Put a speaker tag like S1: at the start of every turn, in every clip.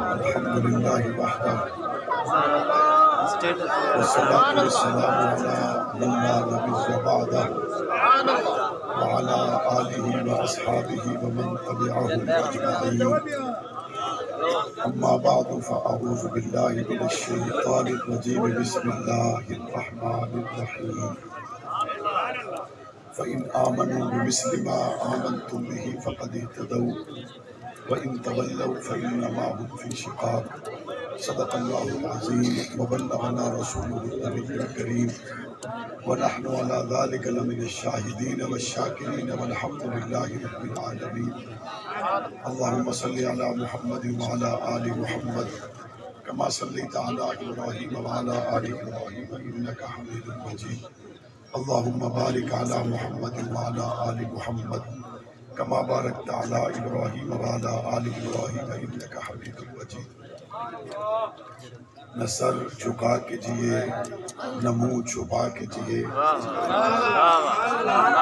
S1: الحمد لله وحده والصلاة والسلام على من لا نبي بعده وعلى آله وأصحابه ومن تبعهم أجمعين. أما بعد فأعوذ بالله من الشيطان الرجيم. بسم الله الرحمن الرحيم. فإن آمنوا بمثل ما آمنتم به فقد اهتدوا وإن تولوا فإنما هم في شقاق. صدق الله العظيم وبلغنا رسوله النبي الكريم ونحن على ذلك لمن الشاهدين والشاكرين والحمد لله رب العالمين. اللهم صل على محمد وعلى آل محمد كما صليت على إبراهيم وعلى آل إبراهيم إنك حميد مجيد. اللهم بارك على محمد وعلى آل محمد كما باركت على إبراهيم وعلى آل إبراهيم إنك حميد مجيد. نہ سر جھکا کے جیے نہ منہ چھپا کے جیے،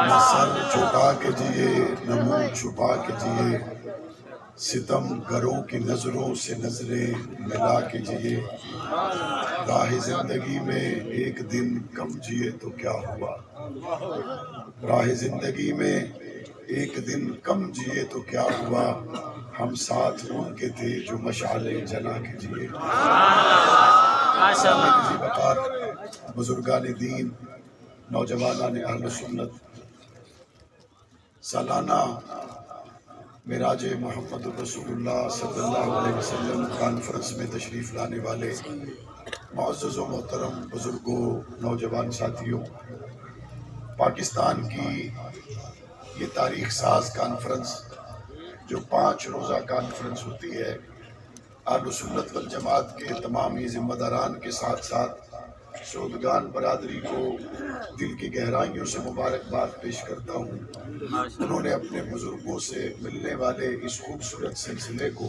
S1: نہ سر جھکا کے جیے نہ منہ چھپا کے جیے، ستم گروں کی نظروں سے نظریں ملا کے جیے. راہ زندگی میں ایک دن کم جیے تو کیا ہوا، راہ زندگی میں ایک دن کم جیے تو کیا ہوا، ہم ساتھ ان کے تھے جو مشعلیں جلا کے جیے. بقار بزرگان دین، نوجوانان اہل سنت، سالانہ معراج محمد رسول اللہ صلی اللہ علیہ وسلم کانفرنس میں تشریف لانے والے معزز و محترم بزرگوں، نوجوان ساتھیوں، پاکستان کی یہ تاریخ ساز کانفرنس جو 5 روزہ کانفرنس ہوتی ہے، اہل سنت والجماعت کے تمام ہی ذمہ داران کے ساتھ ساتھ سعودگان برادری کو دل کی گہرائیوں سے مبارکباد پیش کرتا ہوں. انہوں نے اپنے بزرگوں سے ملنے والے اس خوبصورت سلسلے کو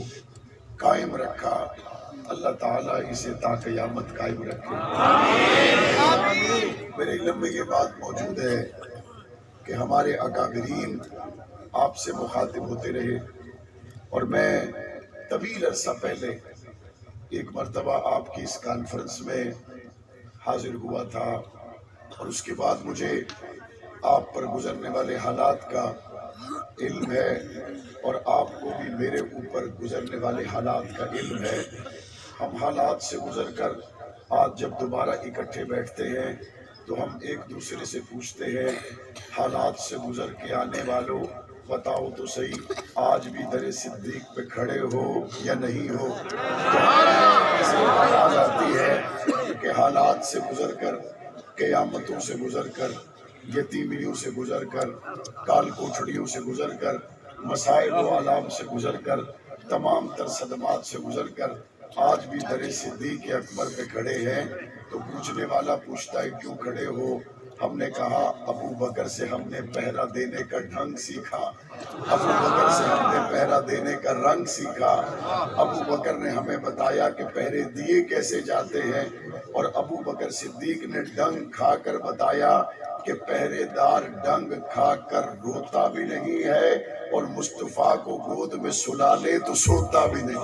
S1: قائم رکھا. اللہ تعالیٰ اسے تا قیامت قائم رکھے. میرے علم میں یہ بات موجود ہے کہ ہمارے اکابرین آپ سے مخاطب ہوتے رہے، اور میں طویل عرصہ پہلے ایک مرتبہ آپ کی اس کانفرنس میں حاضر ہوا تھا، اور اس کے بعد مجھے آپ پر گزرنے والے حالات کا علم ہے، اور آپ کو بھی میرے اوپر گزرنے والے حالات کا علم ہے. ہم حالات سے گزر کر آج جب دوبارہ اکٹھے بیٹھتے ہیں تو ہم ایک دوسرے سے پوچھتے ہیں، حالات سے گزر کے آنے والوں بتاؤ تو صحیح، آج بھی در صدیق پہ کھڑے ہو یا نہیں ہو؟ تو آواز آتی ہے کہ حالات سے گزر کر، قیامتوں سے گزر کر، یتیمیوں سے گزر کر، کال کوٹھڑیوں سے گزر کر، مسائل و آلام سے گزر کر، تمام تر صدمات سے گزر کر آج بھی در صدیق اکبر پہ کھڑے ہیں. تو پوچھنے والا پوچھتا ہے کیوں کھڑے ہو؟ ہم نے کہا ابو بکر سے ہم نے پہرا دینے کا ڈھنگ سیکھا، ابو بکر سے ہم نے پہرا دینے کا رنگ سیکھا. ابو بکر نے ہمیں بتایا کہ پہرے دیے کیسے جاتے ہیں، اور ابو بکر صدیق نے ڈنگ کھا کر بتایا کہ پہرے دار ڈنگ کھا کر روتا بھی نہیں ہے، اور مصطفیٰ کو گود میں سلا لے تو سوتا بھی نہیں.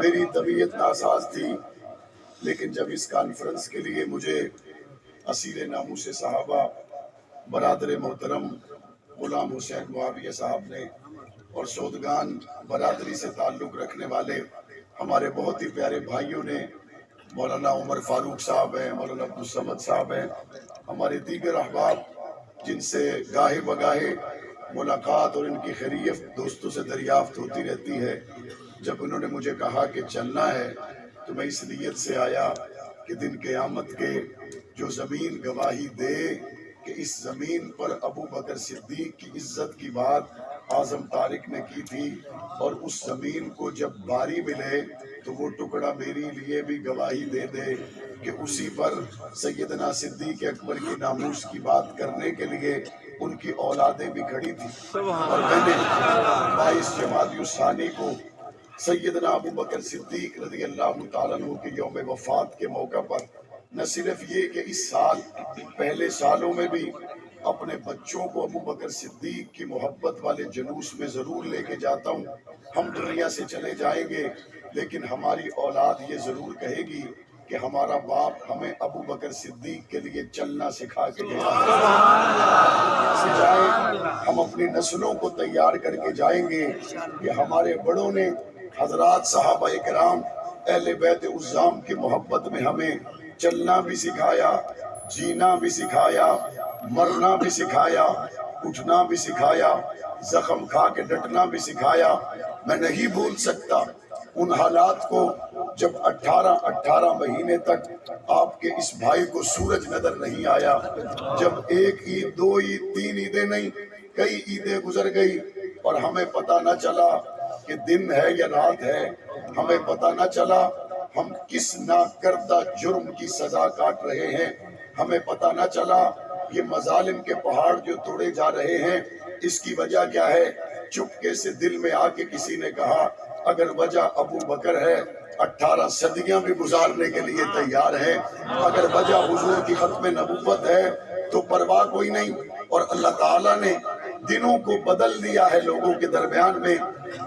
S1: میری طبیعت ناساز تھی، لیکن جب اس کانفرنس کے لیے مجھے اسیر ناموس صحابہ برادر محترم غلام حسین معاویہ صاحب نے، اور سعودگان برادری سے تعلق رکھنے والے ہمارے بہت ہی پیارے بھائیوں نے، مولانا عمر فاروق صاحب ہیں، مولانا عبدالصمد صاحب ہیں، ہمارے دیگر احباب جن سے گاہے بگاہے ملاقات اور ان کی خیریت دوستوں سے دریافت ہوتی رہتی ہے، جب انہوں نے مجھے کہا کہ چلنا ہے تو میں اس نیت سے آیا کہ دن قیامت کے جو زمین گواہی دے کہ اس زمین پر ابو بکر صدیق کی عزت کی بات اعظم طارق نے کی تھی، اور اس زمین کو جب باری ملے تو وہ ٹکڑا میری لیے بھی گواہی دے دے کہ اسی پر سیدنا صدیق اکبر کی ناموس کی بات کرنے کے لیے ان کی اولادیں بھی کھڑی تھی. اور میں نے 22 جمادی الثانی کو سیدنا ابو بکر صدیق رضی اللہ تعالیٰ عنہ کے یوم وفات کے موقع پر نہ صرف یہ کہ اس سال پہلے سالوں میں بھی اپنے بچوں کو ابو بکر صدیق کی محبت والے جلوس میں ضرور لے کے جاتا ہوں۔ ہم دنیا سے چلے جائیں گے لیکن ہماری اولاد یہ ضرور کہے گی کہ ہمارا باپ ہمیں ابو بکر صدیق کے لیے چلنا سکھا کے گیا۔ دنیا سے جائیں ہم اپنی نسلوں کو تیار کر کے جائیں گے کہ ہمارے بڑوں نے حضرات صحابہ کرام اہل بیت عظام کی محبت میں ہمیں چلنا بھی سکھایا، جینا بھی سکھایا، مرنا بھی سکھایا، اٹھنا بھی سکھایا، زخم کھا کے ڈٹنا بھی سکھایا۔ میں نہیں بھول سکتا ان حالات کو جب 18 مہینے تک آپ کے اس بھائی کو سورج نظر نہیں آیا، جب ایک عید، دو عید، تین عیدیں نہیں، کئی عیدیں گزر گئی اور ہمیں پتہ نہ چلا کہ دن ہے یا رات ہے، ہمیں پتہ نہ چلا ہم کس ناکردہ جرم کی سزا کاٹ رہے ہیں، ہمیں پتہ نہ چلا یہ مظالم کے پہاڑ جو توڑے جا رہے ہیں اس کی وجہ کیا ہے۔ چپکے سے دل میں آ کے کسی نے کہا اگر وجہ ابو بکر ہے 18 صدیاں بھی گزارنے کے لیے تیار ہے، اگر وجہ حضور کی ختم نبوت ہے تو پرواہ کوئی نہیں۔ اور اللہ تعالیٰ نے دنوں کو بدل دیا ہے لوگوں کے درمیان میں۔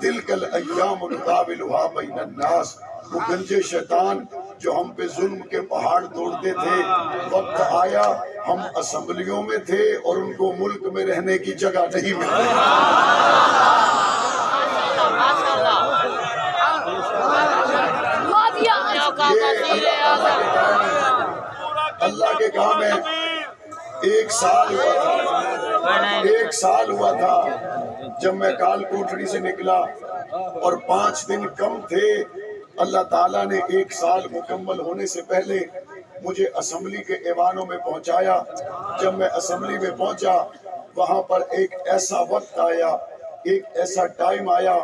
S1: تلک الایام نداولها بین الناس، وہ گنجے شیطان جو ہم پہ ظلم کے پہاڑ توڑتے تھے، وقت آیا ہم اسمبلیوں میں تھے اور ان کو ملک میں رہنے کی جگہ نہیں ملی۔ اللہ کے کام ہے۔ ایک سال ہوا تھا جب میں کال کوٹڑی سے نکلا اور 5 دن کم تھے۔ اللہ تعالیٰ نے 1 سال مکمل ہونے سے پہلے مجھے اسمبلی کے ایوانوں میں پہنچایا۔ جب میں اسمبلی میں پہنچا وہاں پر ایک ایسا وقت آیا، ایک ایسا ٹائم آیا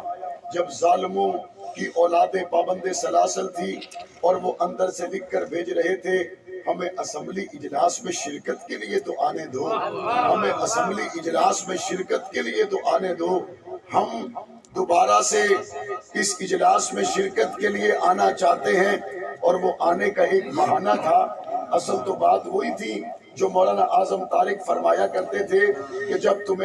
S1: جب ظالموں کی اولادیں پابند سلاسل تھی اور وہ اندر سے لکھ کر بھیج رہے تھے ہمیں اسمبلی اجلاس میں شرکت کے لیے تو آنے دو، ہمیں اسمبلی اجلاس میں شرکت کے لیے تو آنے دو۔ ہم دوبارہ سے اس اجلاس میں شرکت کے لیے آنا چاہتے ہیں، اور وہ آنے کا ایک بہانہ تھا۔ اصل تو بات وہی تھی جو مولانا اعظم طارق فرمایا کرتے تھے کہ جب تم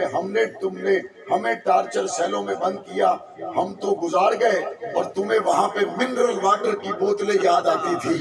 S1: نے ہمیں ٹارچر سیلوں میں بند کیا، ہم تو گزار گئے اور تمہیں وہاں پہ منرل واٹر کی بوتلیں یاد آتی تھی،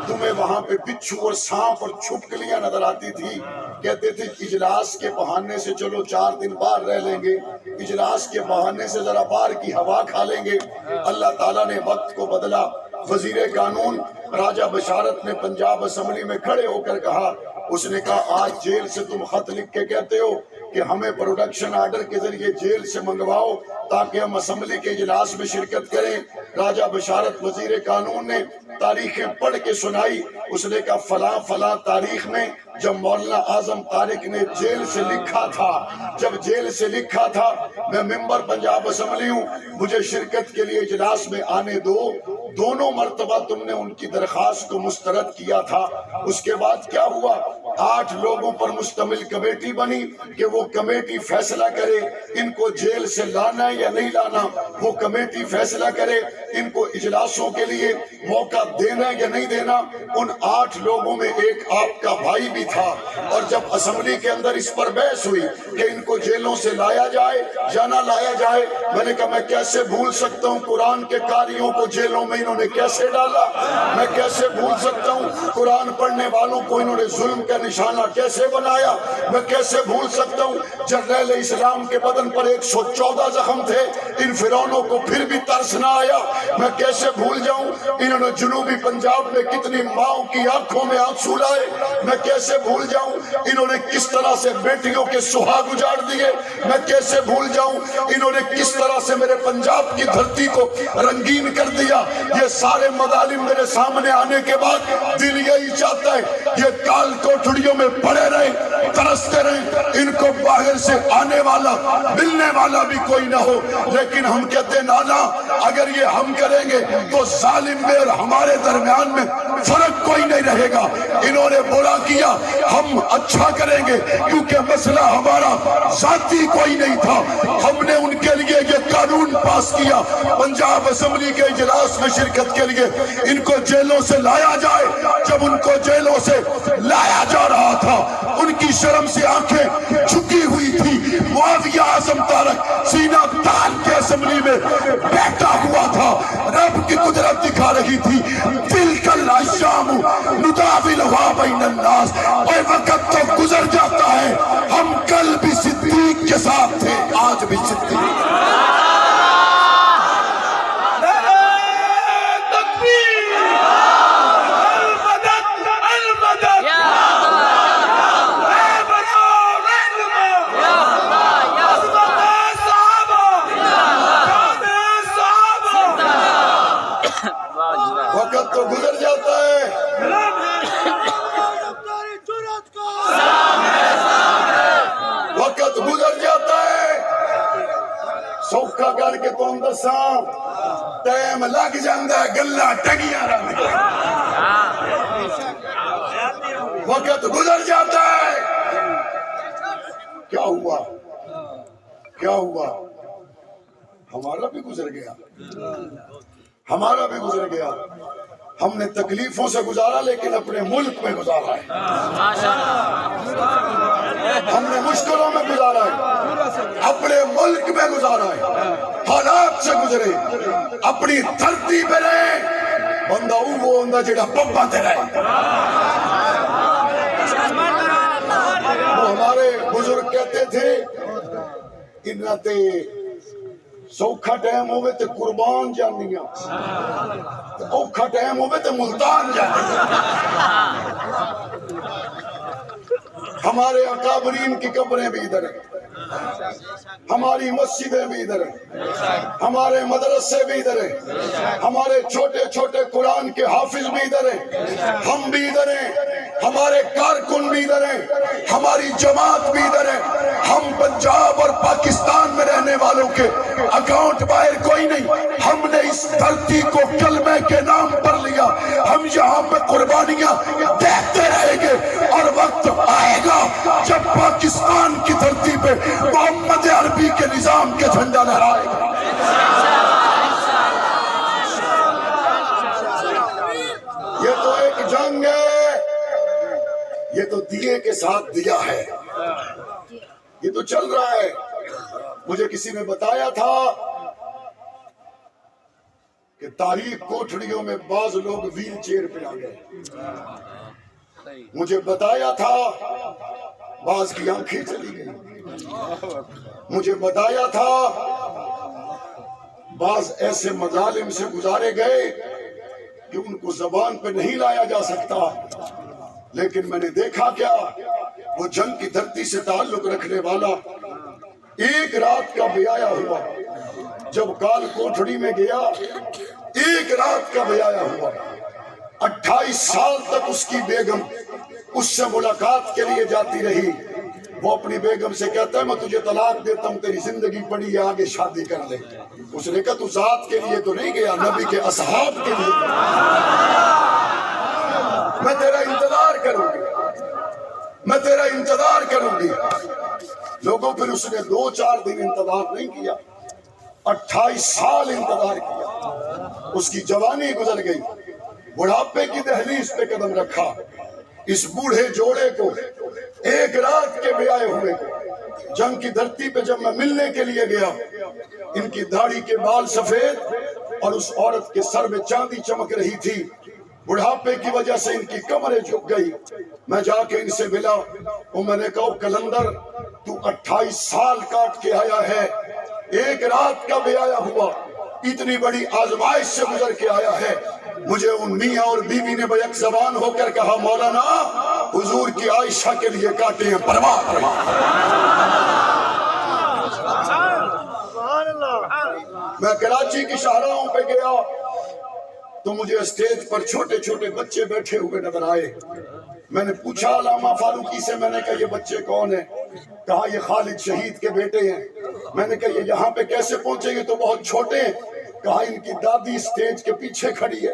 S1: تمہیں وہاں پہ بچھو اور سانپ اور چھپکلیاں نظر آتی تھی۔ کہتے تھے اجلاس کے بہانے سے چلو 4 دن باہر رہ لیں گے، اجلاس کے بہانے سے ذرا باہر کی ہوا کھا لیں گے۔ اللہ تعالیٰ نے وقت کو بدلا۔ وزیر قانون راجہ بشارت نے پنجاب اسمبلی میں کھڑے ہو کر کہا، اس نے کہا آج جیل سے تم خط لکھ کے کہتے ہو کہ ہمیں پروڈکشن آرڈر کے ذریعے جیل سے منگواؤ تاکہ ہم اسمبلی کے اجلاس میں شرکت کریں۔ راجہ بشارت وزیر قانون نے تاریخیں پڑھ کے سنائی۔ اس نے کہا فلاں فلاں تاریخ میں جب مولانا اعظم طارق نے جیل سے لکھا تھا، جب جیل سے لکھا تھا میں ممبر پنجاب اسمبلی ہوں، مجھے شرکت کے لیے اجلاس میں آنے دو۔ دونوں مرتبہ تم نے ان کی درخواست کو مسترد کیا تھا۔ اس کے بعد کیا ہوا؟ 8 لوگوں پر مشتمل کمیٹی بنی کہ وہ کمیٹی فیصلہ کرے ان کو جیل سے لانا یا نہیں لانا، وہ کمیٹی فیصلہ کرے ان کو اجلاسوں کے لیے موقع دینا یا نہیں دینا۔ ان 8 لوگوں میں ایک آپ کا بھائی بھی تھا، اور جب اسمبلی کے اندر اس پر بحث ہوئی کہ ان کو جیلوں سے لایا جائے یا نہ لایا جائے، میں نے کہا میں کیسے بھول سکتا ہوں قرآن کے قاریوں کو جیلوں میں انہوں نے کیسے ڈالا، میں کیسے بھول سکتا ہوں قرآن پڑھنے والوں کو انہوں نے ظلم کا نشانہ کیسے بنایا، میں کیسے بھول سکتا ہوں جرنیل اسلام کے بدن پر 114 زخم تھے، ان فرعونوں کو پھر بھی ترس نہ آیا، میں کیسے بھول جاؤں انہوں نے جنوبی پنجاب میں کتنی ماؤں کی آنکھوں میں آنسو لائے، میں کیسے بھول جاؤں انہوں نے کس طرح سے بیٹیوں کے سہاگ اجاڑ دیے، میں کیسے بھول جاؤں انہوں نے کس طرح سے میرے پنجاب کی دھرتی کو رنگین کر دیا۔ یہ سارے مظالم میرے سامنے آنے کے بعد دل یہی چاہتا ہے یہ کال کوٹڑیوں میں پڑے رہیں، ترستے رہیں، ان کو باہر سے آنے والا ملنے والا بھی کوئی نہ ہو۔ لیکن ہم کہتے ہیں نانا اگر یہ ہم کریں گے تو ظالم میں اور ہمارے درمیان میں فرق کوئی نہیں رہے گا۔ انہوں نے برا کیا، ہم اچھا کریں گے کیونکہ مسئلہ ہمارا ذاتی کوئی نہیں تھا، ہم نے ان کے لیے یہ قانون پاس کیا پنجاب اسمبلی کے اجلاس میں شرکت کے لیے ان کو جیلوں سے لایا جائے۔ جب ان کو جیلوں سے لایا جا رہا تھا ان کی شرم شرم سے آنکھیں جھکی ہوئی تھی. معاویہ اعظم طارق سینہ تان کے اسمبلی میں بیٹھا ہوا تھا, رب کی قدرت دکھا رہی تھی. تلک الایام نداولها بین الناس, اور وقت تو گزر جاتا ہے. ہم کل بھی صدیق کے ساتھ تھے, آج بھی صدیق. وقت تو گزر جاتا ہے. وقت گزر جاتا ہے. سوکھا کر کے تو دساں ٹائم لگ جاندہ ہے, گلا ٹگیاں رہنے. وقت گزر جاتا ہے. کیا ہوا, کیا ہوا؟ ہمارا بھی گزر گیا, ہمارا بھی گزر گیا. ہم نے تکلیفوں سے گزارا لیکن اپنے ملک میں گزارا ہے. ہم نے مشکلوں میں گزارا ہے, اپنے ملک میں گزارا ہے. حالات سے گزرے, اپنی دھرتی پہ رہے. بندہ وہ ہوندہ جڑا پپا تے رہے. وہ ہمارے بزرگ کہتے تھے انہاں تے سوکھا ٹائم ہوئے تے قربان جانیاں, اوکھا ٹائم ہوئے تے ملتان جانیاں. ہمارے اکابرین کی قبریں بھی ادھر ہیں, ہماری مسجدیں بھی ادھر ہیں, ہمارے مدرسے بھی ادھر ہیں, ہمارے چھوٹے چھوٹے قرآن کے حافظ بھی ادھر ہیں, ہم بھی ادھر ہیں, ہمارے کارکن بھی ادھر ہیں, ہماری جماعت بھی ادھر ہے. ہم پنجاب اور پاکستان میں رہنے والوں کے اکاؤنٹ باہر کوئی نہیں. ہم نے اس دھرتی کو کلمے کے نام پر لیا. ہم یہاں پہ قربانیاں دیتے رہیں گے, اور وقت آئے گا جب پاکستان کی دھرتی پہ محمد عربی کے نظام کے جھنڈا لہرائے گا. یہ تو ایک جنگ ہے, یہ تو دیے کے ساتھ دیا ہے, یہ تو چل رہا ہے. مجھے کسی نے بتایا تھا کہ تاریخ کوٹھڑیوں میں بعض لوگ ویل چیئر پہ آ گئے. مجھے بتایا تھا بعض کی آنکھیں چلی گئی. مجھے بتایا تھا بعض ایسے مظالم سے گزارے گئے کہ ان کو زبان پہ نہیں لایا جا سکتا. لیکن میں نے دیکھا کیا, وہ جنگ کی دھرتی سے تعلق رکھنے والا ایک رات کا بیایا ہوا جب کال کوٹھڑی میں گیا, ایک رات کا بیایا ہوا. 28 سال تک اس کی بیگم اس سے ملاقات کے لیے جاتی رہی. وہ اپنی بیگم سے کہتا ہے میں تجھے طلاق دیتا ہوں, تیری زندگی پڑی ہے, آگے شادی کر لے. اس نے کہا تو ذات کے لیے تو نہیں گیا, نبی کے اصحاب کے لیے. میں تیرا انتظار کروں گی, میں تیرا انتظار کروں گی. لوگوں پھر اس نے 2-4 دن انتظار نہیں کیا, 28 سال انتظار کیا. اس کی جوانی گزر گئی, بڑھاپے کی دہلیز پہ قدم رکھا. اس بوڑھے جوڑے کو ایک رات کے بیائے ہوئے جنگ کی دھرتی پہ جب میں ملنے کے لیے گیا, ان کی داڑھی کے بال سفید اور اس عورت کے سر میں چاندی چمک رہی تھی. بڑھاپے کی وجہ سے ان کی کمریں جھک گئی. میں جا کے ان سے ملا, اور میں نے کہا کلندر تو 28 سال کاٹ کے آیا ہے, ایک رات کا بیایا ہوا, اتنی بڑی آزمائش سے گزر کے آیا ہے. مجھے ان میاں اور بیوی نے بیک زبان ہو کر کہا مولانا حضور کی عائشہ کے لیے کاٹے ہیں, پرواہ پرواہ. میں کراچی کی شاہراہوں پہ گیا تو مجھے اسٹیج پر چھوٹے چھوٹے بچے بیٹھے ہوئے نظر آئے. میں نے پوچھا علامہ فاروقی سے, میں نے کہا یہ بچے کون ہیں؟ کہا یہ خالد شہید کے بیٹے ہیں. میں نے کہا یہ یہاں پہ کیسے پہنچے؟ یہ تو بہت چھوٹے ہیں. کہا ان کی دادی اسٹیج کے پیچھے کھڑی ہے,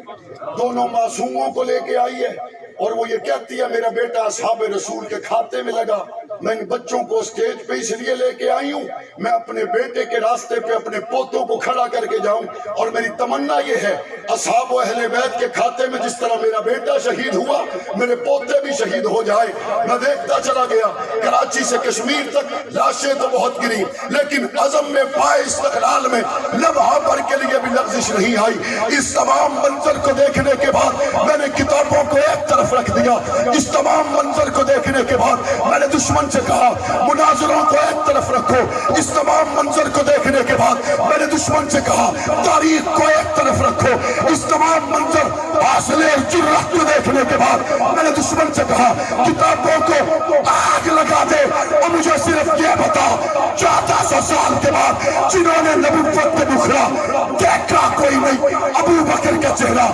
S1: دونوں معصوموں کو لے کے آئی ہے, اور وہ یہ کہتی ہے میرا بیٹا اصحاب رسول کے کھاتے میں لگا. میں ان بچوں کو اسٹیج پہ اس لیے لے کے آئی ہوں میں اپنے بیٹے کے راستے پہ اپنے پوتوں کو کھڑا کر کے جاؤں، اور میری تمنا یہ ہے اصحاب و اہل بیت کے کھاتے میں جس طرح میرا بیٹا شہید ہوا میرے پوتے بھی شہید ہو جائے۔ میں دیکھتا چلا گیا کراچی سے کشمیر تک لاشیں تو بہت گری، لیکن عزم میں پائے استقلال میں لمحہ بھر کے لیے بھی لغزش نہیں آئی۔ اس تمام منظر کو دیکھنے کے بعد میں نے کتابوں کو ایک طرف رکھ دیا، اس تمام منظر کو دیکھنے کے بعد میں نے دشمن سے کہا مناظروں کو ایک طرف رکھو، اس تمام منظر کو دیکھنے کے بعد میں نے دشمن سے کہا تاریخ کو ایک طرف رکھو، اس تمام منظر حاصلے جرأت کو دیکھنے کے بعد میں نے دشمن سے کہا کتابوں کو آگ لگا دے اور مجھے صرف یہ بتا 1400 سال کے بعد جنہوں نے نبوت پہ بکھرا دیکھا کوئی نہیں ابو بکر کا چہرہ،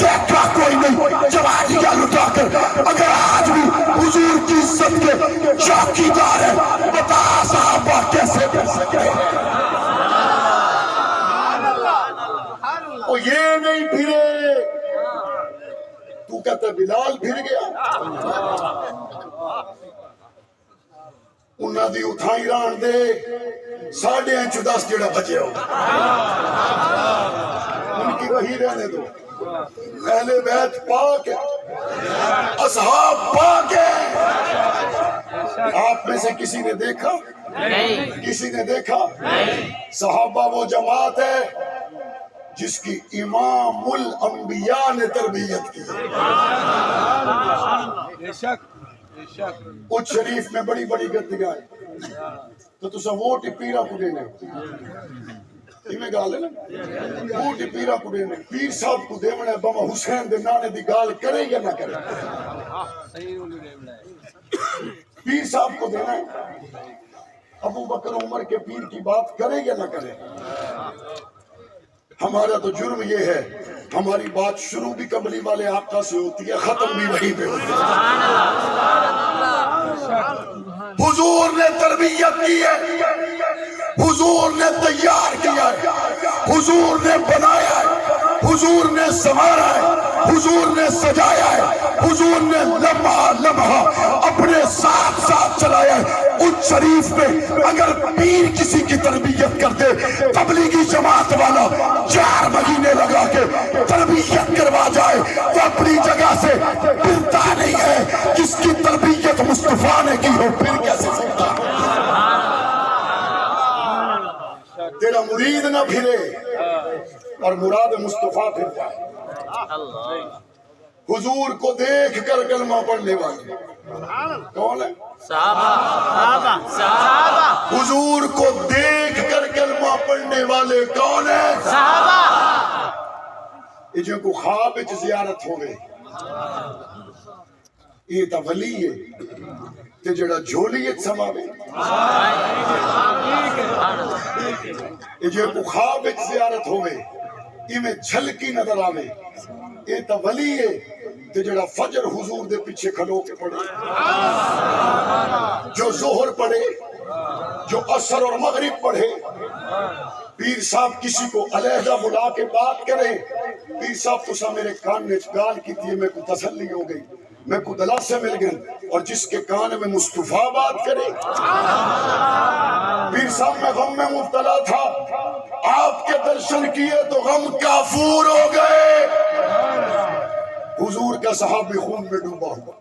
S1: دیکھا کوئی نہیں جوانیاں لٹا کر، اگر آج بھی حضور کی عزت کے چوکیدار ہے بتا صحابہ کیسے کر سکتے ہیں؟ وہ یہ نہیں پھرے، تو کہتا بلال پھر گیا، انہاں دی اتھائی ران دے 10:30 جڑا بجے ہو، ان کی وہی رہنے دو۔ اہل بیت پاک ہے، اصحاب پاک ہے۔ آپ میں سے کسی نے دیکھا؟ کسی نے دیکھا؟ صحابہ وہ جماعت ہے جس کی امام الانبیاء نے تربیت کی۔ اچھ شریف میں بڑی بڑی گدیاں ہیں تو تسا ووٹ پیرا کو دینے میں گال ہے نا، ووٹ پیرا کو دینے پیر صاحب کو دیونا ہے بابا حسین دے نانے دی گال کرے یا نہ کرے، پیر صاحب کو دینا ہے، ابو بکر عمر کے پیر کی بات کرے یا نہ کرے۔ ہمارا تو جرم یہ ہے ہماری بات شروع بھی کملی والے آقا سے ہوتی ہے ختم بھی وہیں پہ ہوتی ہے۔ حضور نے تربیت کی ہے، حضور نے تیار کیا ہے، حضور نے بنایا ہے، حضور نے سنوارا ہے، حضور نے سجایا ہے، حضور نے لمحہ لمحہ اپنے ساتھ ساتھ چلایا ہے۔ اس شریف میں اگر پیر کسی کی تربیت کر دے تبلیغی جماعت والا 4 مہینے لگا کے تربیت کروا جائے وہ اپنی جگہ سے پھرتا نہیں ہے، جس کی تربیت مصطفیٰ نے کی ہو پھر کیسے سکتا؟ تیرا مرید نہ پھرے اور مراد مصطفیٰ پھر جائے۔ حضور کو دیکھ کر کلمہ پڑھنے والے کون ہے؟ صحابہ۔ حضور کو دیکھ کر کلمہ پڑھنے والے کون ہیں؟ صحابہ۔ یہ جو کو خواب وچ زیارت ہوئے یہ تا ولی ہے تے جڑا جھولیت سماوے، یہ جو کو خواب وچ زیارت ہوئے یہ میں جھلکی نظر آوے یہ تا ولی ہے تے جڑا فجر حضور دے پیچھے کھلو کے پڑھے، جو ظہر پڑھے، جو عصر اور مغرب پڑھے۔ پیر صاحب کسی کو علیحدہ بلا کے بات کرے، پیر صاحب تو سا میرے کان میں گال کی تھی میں کو تسلی ہو گئی، میں کو دلا سے مل گئی، اور جس کے کان میں مصطفیٰ بات کرے۔ پیر صاحب میں غم میں مبتلا تھا، آپ کے درشن کیے تو غم کافور ہو گئے۔ حضور کا صحابی خون میں ڈوبا ہوا،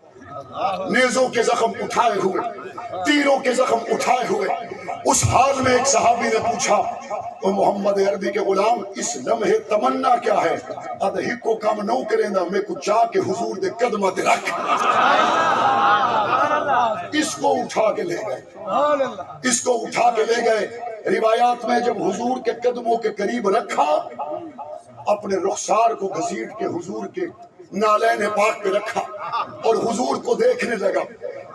S1: نیزوں کے زخم اٹھائے ہوئے، تیروں کے زخم اٹھائے ہوئے، اس حال میں ایک صحابی نے پوچھا او محمد عربی کے غلام اس لمحے تمنا کیا ہے؟ ادھے کو کام نو کریں دا میں کو چاہ کے حضور دے قدمہ دے رکھ۔ اس کو اٹھا کے لے گئے، اس کو اٹھا کے لے گئے۔ روایات میں جب حضور کے قدموں کے قریب رکھا اپنے رخسار کو گھسیٹ کے حضور کے نالین پاک پہ رکھا اور حضور کو دیکھنے لگا۔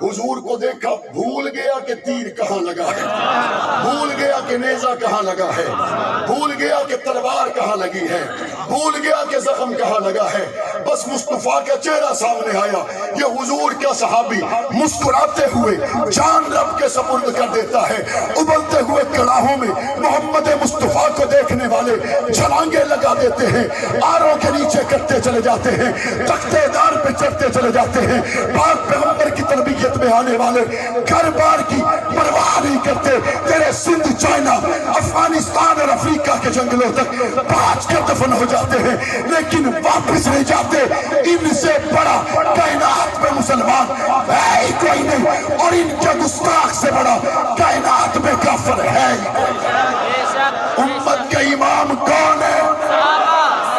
S1: حضور کو دیکھا، بھول گیا کہ تیر کہاں لگا ہے، بھول گیا کہ نیزہ کہاں لگا ہے، بھول گیا کہ تلوار کہاں لگی ہے، بھول گیا کہ زخم کہاں لگا ہے۔ بس مصطفیٰ کا چہرہ سامنے آیا، یہ حضور کا صحابی مسکراتے ہوئے جان رب کے سپرد کر دیتا ہے۔ ابلتے ہوئے کڑاہوں میں محمد مصطفیٰ کو دیکھنے والے چھلانگیں لگا دیتے ہیں، آروں کے نیچے کرتے چلے جاتے ہیں، تختے دار پہ چڑھتے چلے جاتے ہیں۔ پاک پیغمبر کی تربیت صلاحیت میں آنے والے گھر بار کی پرواہ نہیں کرتے، تیرے سندھ، چائنا، افغانستان اور افریقہ کے جنگلوں تک پہنچ کر دفن ہو جاتے ہیں لیکن واپس نہیں جاتے۔ ان سے بڑا کائنات میں مسلمان ہے ہی کوئی نہیں، اور ان کے گستاخ سے بڑا کائنات میں کافر ہے ہی کوئی۔ امت کا امام کون ہے؟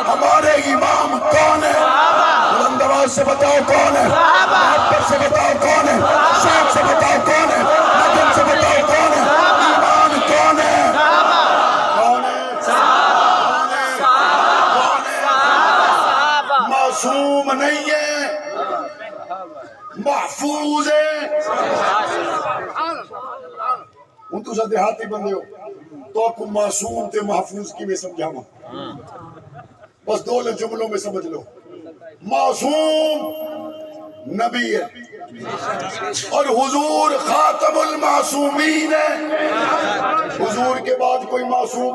S1: ہمارے امام کون ہے؟ بلند آواز سے بتاؤ کون ہے؟ محبت سے بتاؤ کون ہے؟ شوق سے بتاؤ کون ہے؟ لگن سے بتاؤ کون ہے؟ ایمان کون ہے؟ کون ہے؟ معصوم نہیں ہے، محفوظ ہے۔ ہوں تو دیہاتی بندے ہو تو آپ کو معصوم تے محفوظ کی میں سمجھاؤں، بس دو جملوں میں سمجھ لو۔ معصوم نبی ہے اور حضور خاتم المعصومین ہے۔ حضور کے بعد کوئی معصوم،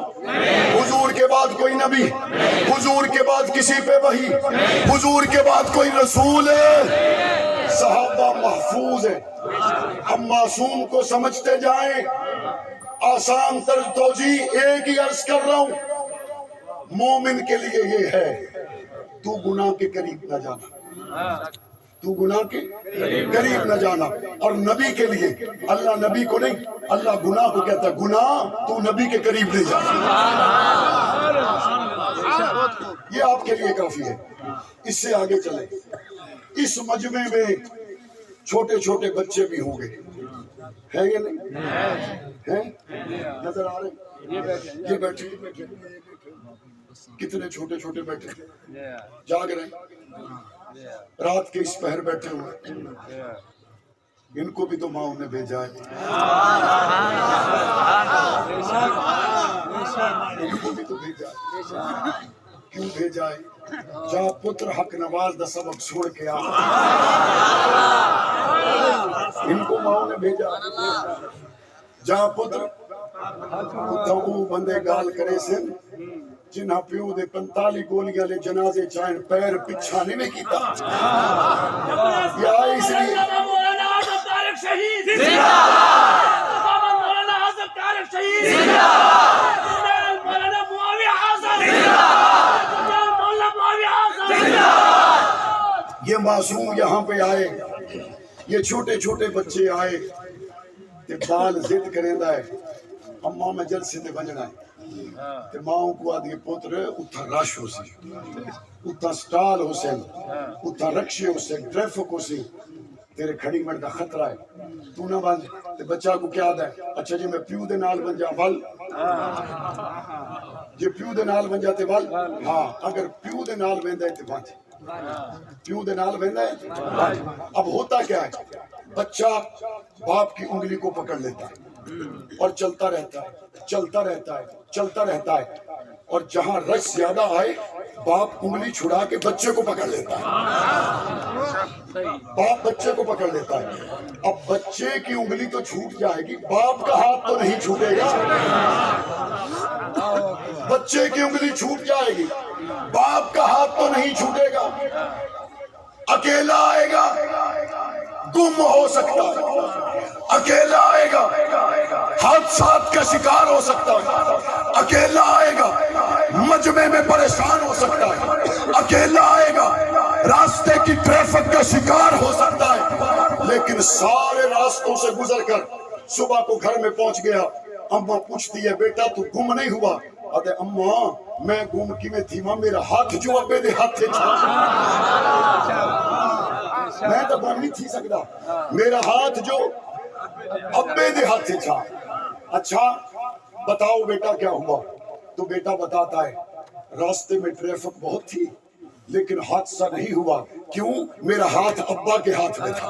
S1: حضور کے بعد کوئی نبی، حضور کے بعد کسی پہ وحی، حضور کے بعد کوئی رسول ہے۔ صحابہ محفوظ ہے۔ ہم معصوم کو سمجھتے جائیں، آسان تر توجیہ ایک ہی عرض کر رہا ہوں، مومن کے لیے یہ ہے تو گناہ کے قریب نہ جانا، تو گناہ کے قریب نہ جانا۔ اور نبی کے لیے، اللہ نبی کو نہیں، اللہ گناہ کو کہتا ہے گناہ تو نبی کے قریب نہیں جانا۔ یہ آپ کے لیے کافی ہے۔ اس سے آگے چلیں، اس مجمع میں چھوٹے چھوٹے بچے بھی ہوں گے، ہے یا نہیں؟ ہیں؟ نظر آ رہے؟ یہ بیٹھے کتنے چھوٹے چھوٹے بیٹھے، جاگ رہے، رات کے اس پہر بیٹھے ہوئے، ان کو بھی تو ماں نے بھیجا ہے، ان کو بھی تو بھیجا ہے۔ کیوں بھیجا ہے؟ جہاں پتر حق نواز دا سبق چھوڑ کے آ، ان کو ماں نے بھیجا۔ جہاں پتر تو بندے گال کرے سے جنہاں پیو دے 45 گولیاں لے جنازے چاہیں پیر پچھا نہیں کیتا، یا اس لیے یہ معصوم یہاں پہ آئے، یہ چھوٹے چھوٹے بچے آئے تے بال ضد کریندا ہے، اماں میں جلسے تے بننا ہے تے ماں کو آدھی پتر اتھا رش ہو سی، اتھا سٹال ہو سی، اتھا رکشے ہو سی، ٹریفک ہو سی، تیرے کھڑی منٹ دا خطرہ ہے، تو نہ بن تے بچہ کو کیا دا ہے؟ اچھا جی میں پیو دے نال بن جا ول، جی پیو دے نال بن جاتے ول، ہاں اگر پیو دے نال بن دے تے بچ، پیو دے نال بن دے۔ اب ہوتا کیا ہے؟ بچہ باپ کی انگلی کو پکڑ لیتا ہے اور چلتا رہتا ہے، چلتا رہتا ہے، چلتا رہتا ہے، اور جہاں رش زیادہ آئے باپ انگلی چھڑا کے بچے کو پکڑ لیتا ہے، باپ بچے کو پکڑ لیتا ہے۔ اب بچے کی انگلی تو چھوٹ جائے گی، باپ کا ہاتھ تو نہیں چھوٹے گا، بچے کی انگلی چھوٹ جائے گی، باپ کا ہاتھ تو نہیں چھوٹے گا، اکیلا آئے گا گم ہو سکتا ہے، اکیلا آئے گا حادثات کا شکار ہو سکتا ہے، اکیلا آئے گا مجمع میں پریشان ہو سکتا ہے، اکیلا آئے گا راستے کی ٹریفک کا شکار ہو سکتا ہے، لیکن سارے راستوں سے گزر کر صبح کو گھر میں پہنچ گیا۔ اماں پوچھتی ہے بیٹا تو گم نہیں ہوا؟ آدھے اماں میں گم کی میں تھی ماں، میرا ہاتھ جو ابے دے ہاتھ تھے میں تو گم نہیں تھی سکتا، میرا ہاتھ جو ابے دے ہاتھ تھا۔ اچھا بتاؤ بیٹا کیا ہوا؟ تو بیٹا بتاتا ہے راستے میں ٹریفک بہت تھی لیکن حادثہ نہیں ہوا، کیوں؟ میرا ہاتھ ابا کے ہاتھ میں تھا،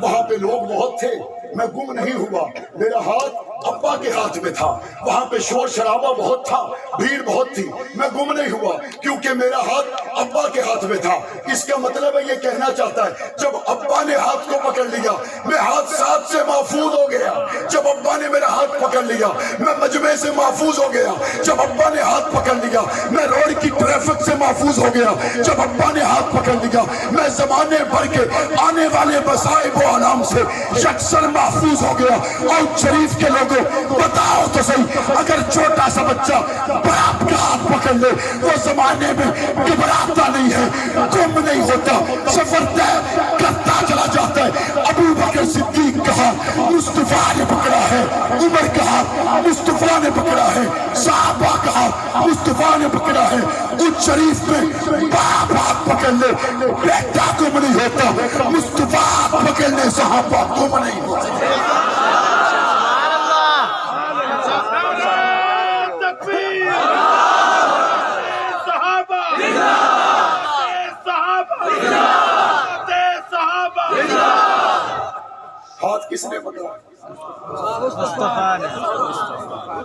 S1: وہاں پہ لوگ بہت تھے، میں گم نہیں ہوا، میرا ہاتھ ابا کے ہاتھ میں تھا، وہاں پہ شور شرابہ بہت تھا، بھیڑ بہت تھی، میں گم نہیں ہوا کیونکہ میرا ہاتھ ابا کے ہاتھ میں تھا۔ اس کا مطلب ہے یہ کہنا چاہتا ہے جب ابا نے ہاتھ کو پکڑ لیا میں حادثات سے محفوظ ہو گیا، جب ابا نے میرا ہاتھ پکڑ لیا میں مجمع سے محفوظ ہو گیا، جب ابا نے ہاتھ پکڑ لیا میں روڈ کی ٹریفک سے محفوظ ہو گیا، جب ابا نے ہاتھ پکڑ لیا میں زمانے بھر کے آنے والے مصائب و آلام سے یکسر محفوظ ہو گیا۔ اور شریف کے لوگوں بتاؤ تو صحیح، اگر چھوٹا سا بچہ باپ کا ہاتھ پکڑ لے وہ زمانے میں گھبراتا نہیں ہے، گم نہیں ہوتا، سفر طے کرتا چلا جاتا ہے۔ ابو بکر صدیق کہا مصطفیٰ نے پکڑا ہے، عمر کہا مصطفیٰ نے پکڑا ہے، صحابہ کہا مصطفیٰ نے پکڑا ہے۔ ان شریف میں باپ ہاتھ پکڑ لے بیٹا گم نہیں ہوتا، مصطفیٰ ہاتھ پکڑ لے صحابہ گم نہیں ہوتا۔ ہاتھ کس نے پکڑا؟
S2: مصطفیٰ نے،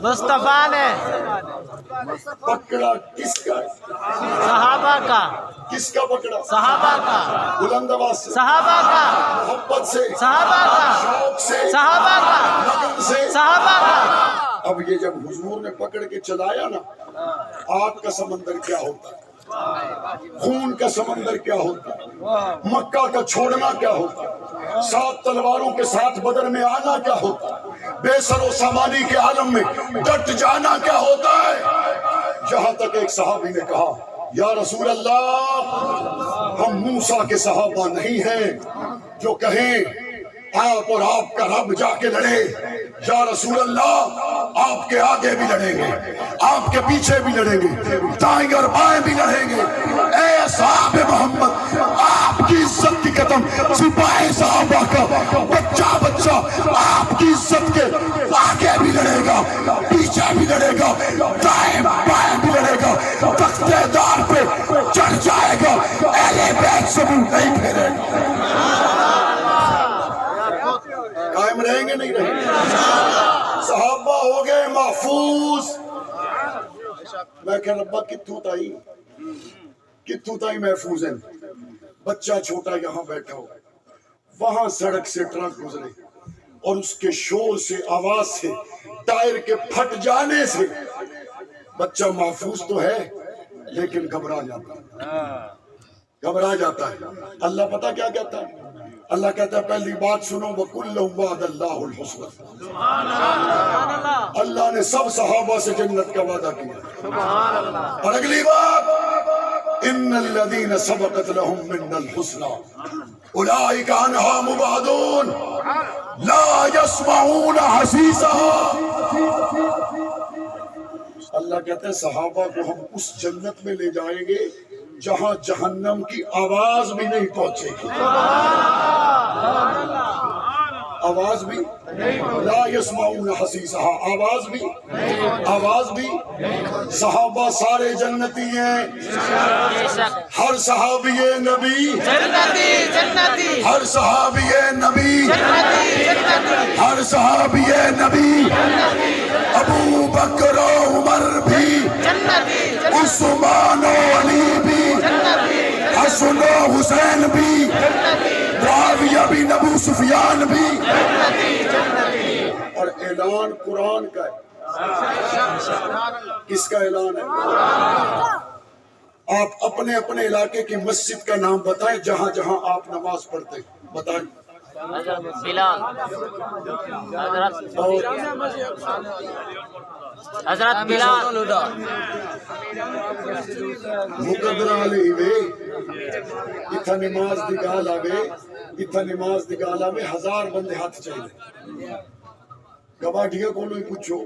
S2: مصطفیٰ نے
S1: پکڑا کس کا؟
S2: صحابہ کا۔
S1: کس کا پکڑا؟
S2: صحابہ کا۔
S1: بلند آواز سے،
S2: صحابہ کا۔
S1: محبت سے،
S2: صحابہ کا۔
S1: شوق سے،
S2: صحابہ کا۔
S1: لگن سے۔
S2: صحابہ کا۔
S1: اب یہ جب حضور نے پکڑ کے چلایا نا، آگ کا سمندر کیا ہوتا ہے، خون کا سمندر کیا ہوتا ہے، مکہ کا چھوڑنا کیا ہوتا ہے، 7 تلواروں کے ساتھ بدر میں آنا کیا ہوتا ہے، بے سر و سامانی کے عالم میں ڈٹ جانا کیا ہوتا ہے۔ جہاں تک ایک صحابی نے کہا یا رسول اللہ ہم موسیٰ کے صحابہ نہیں ہیں جو کہیں آپ اور آپ کا رب جا کے لڑے، یا رسول اللہ آپ کے آگے بھی لڑیں گے، آپ کے پیچھے بھی لڑیں گے، دائیں اور بائیں بھی لڑیں گے۔ اے صحاب محمد آپ کی عزت کی قدم سپاہی صحابہ کا بچہ بچہ آپ کی عزت کے آگے بھی لڑے گا، پیچھے بھی لڑے گا، دائیں بائیں بھی لڑے گا، تختے دار پہ چڑھ جائے گا، اہل بیت سے منہ نہیں پھیرے گا۔ قائم رہیں گے نہیں رہیں گے؟ صحابہ ہو گئے محفوظ۔ میں کہ ربا کتوں تائی محفوظ ہیں؟ بچہ چھوٹا یہاں بیٹھا ہو، وہاں سڑک سے ٹرک گزرے اور اس کے شور سے، آواز سے، ٹائر کے پھٹ جانے سے بچہ محفوظ تو ہے لیکن گھبرا جاتا ہے، گھبرا جاتا ہے۔ اللہ پتہ کیا کہتا ہے؟ اللہ کہتا ہے پہلی بات سنو وَكُلًّا وَعَدَ اللَّهُ الْحُسْنَى، اللہ نے سب صحابہ سے جنت کا وعدہ کیا۔ اور اگلی بات ان الذین سبقت لهم منا الحسنى اولئک عنہا مبعدون لا يسمعون حسیسها۔ اللہ کہتا ہے صحابہ کو ہم اس جنت میں لے جائیں گے جہاں جہنم کی آواز بھی نہیں پہنچے گی، آواز بھی لا یسمعون حسیسها، آواز بھی۔ صحابہ سارے جنتی ہیں، ہر صحابی نبی
S2: جنتی جنتی،
S1: ہر صحابی نبی
S2: جنتی جنتی،
S1: ہر صحابی نبی، ابو بکر و عمر بھی
S2: جنتی،
S1: عثمان و علی بھی، حسن و حسین بھی، معاویہ بن ابو سفیان بھی۔ اور اعلان قرآن کا ہے، کس کا اعلان ہے؟ آپ اپنے اپنے علاقے کی مسجد کا نام بتائیں جہاں جہاں آپ نماز پڑھتے ہیں، بتائیں۔
S2: حضرت بلال، حضرت بلال،
S1: مقدرہ علیہ وے اتھا نماز دی گال آوے، اتھا نماز دی گال آوے، 1000 بندے ہاتھ چاہیے۔ گواڈیاں کو نہیں پوچھو،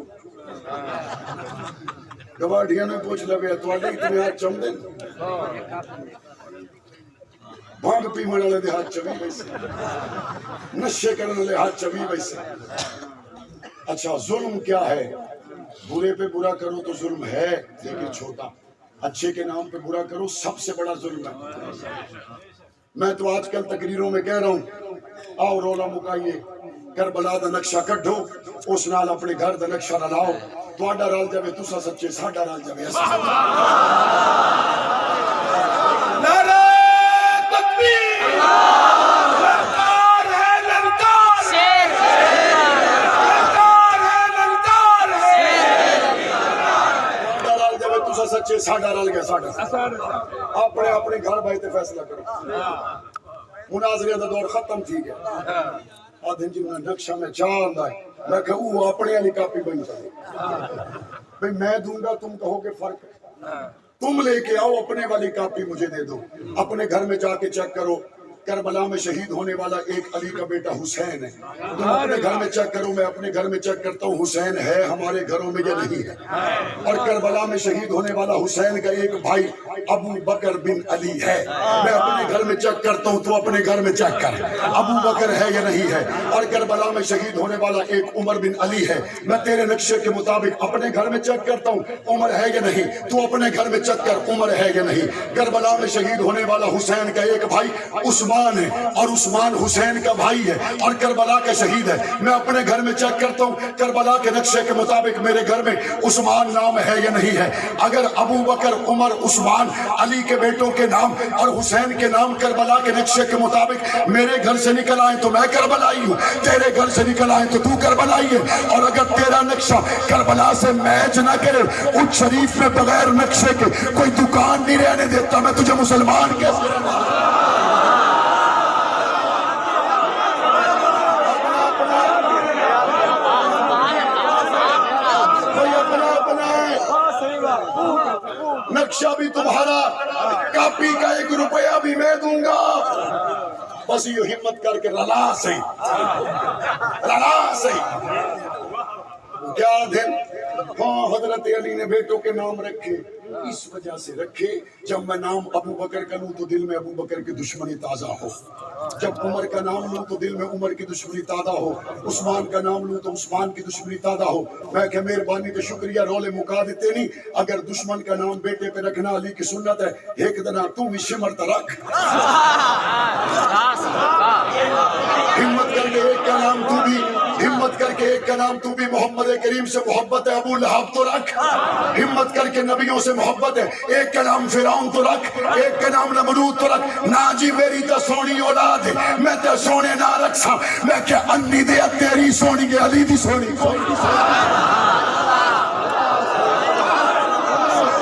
S1: گواڈیاں نے پوچھ لگے تواڈے اتنے ہاتھ چم دیں، بھانگ پیمن والے دے ہاتھ چوی ویسے، نشے کرنے والے ہاتھ چوی ویسے۔ اچھا ظلم کیا ہے؟ برے پہ برا کرو تو ظلم ہے لیکن چھوٹا، اچھے کے نام پہ برا کرو سب سے بڑا ظلم ہے۔ میں تو آج کل تقریروں میں کہہ رہا ہوں آؤ رولا مکائیے، کربلا دا نقشہ کڈھو، اس نال اپنے گھر دا نقشہ نہ لاؤ، تواڈا رل جاوے تسا سچے، ساڈا رل جاوے اسی سچے۔ نعرہ تکبیر، للکار ہے للکار، للکار نقشے ساڈا رل گیا ساڈا اپنے اپنے گھر بائی تے فیصلہ کرو مناظرے دا دور ختم تھی گیا آدھن جی میں نقشہ میں چاہتا ہے میں کہا وہ اپنے علی کاپی بن چاہے بھئی میں دوں گا تم کہو کہ فرق ہے تم لے کے آؤ اپنے والی کاپی مجھے دے دو اپنے گھر میں جا کے چیک کرو کربلا میں شہید ہونے والا ایک علی کا بیٹا حسین ہے تم اپنے گھر میں چیک کرو میں اپنے گھر میں چیک کرتا ہوں حسین ہے ہمارے گھروں میں یا نہیں ہے اور کربلا میں شہید ہونے والا حسین کا ایک بھائی ابو بکر بن علی ہے میں اپنے گھر میں چیک کرتا ہوں تو اپنے گھر میں چیک کر ابو بکر ہے یا نہیں ہے اور کربلا میں شہید ہونے والا ایک عمر بن علی ہے میں تیرے نقشے کے مطابق اپنے گھر میں چیک کرتا ہوں عمر ہے یا نہیں تو اپنے گھر میں چیک کر عمر ہے یا نہیں کربلا میں شہید ہونے والا حسین کا ایک بھائی عثمان ہے اور عثمان حسین کا بھائی ہے اور کربلا کا شہید ہے میں اپنے گھر میں چیک کرتا ہوں کربلا کے نقشے کے مطابق میرے گھر میں عثمان نام ہے یا نہیں ہے اگر ابو بکر عمر عثمان علی کے بیٹوں کے نام اور حسین کے نام کربلا کے نقشے کے مطابق میرے گھر سے نکل آئے تو میں کربلائی ہوں تیرے گھر سے نکل آئے تو کربلائی ہے اور اگر تیرا نقشہ کربلا سے میچ نہ کرے اچ شریف میں بغیر نقشے کے کوئی دکان نہیں رہنے دیتا میں تجھے مسلمان کیسے نقشہ بھی تمہارا کاپی کا 1 روپیہ بھی میں دوں گا بس یہ ہمت کر کے رلا صحیح کیا دن ہاں حضرت علی نے بیٹوں کے نام رکھے اس وجہ سے رکھے جب میں نام ابو بکر کا لوں تو دل میں ابو بکر کی دشمنی تازہ ہو جب عمر کا نام لوں تو دل میں عمر کی دشمنی تازہ ہو عثمان کا نام لوں تو عثمان کی دشمنی تازہ ہو میں کہ مہربانی تو شکریہ رولے مکا دیتے نہیں اگر دشمن کا نام بیٹے پہ رکھنا علی کی سنت ہے ایک دن تو بھی شمرت رکھ ہمت کر کے ایک کا نام تو بھی ہمت کر کے ایک کا نام تو بھی محمد کریم سے محبت ہے ابو لہب تو رکھ ہمت کر کے نبیوں سے محبت ہے ایک کا نام فرعون تو رکھ ایک کا نام نمرود تو رکھ نا جی میری تو سونی اولاد ہے میں تو سونے نہ رکھ سا میں کہ انی دے تیری سونی کے علی دی سونی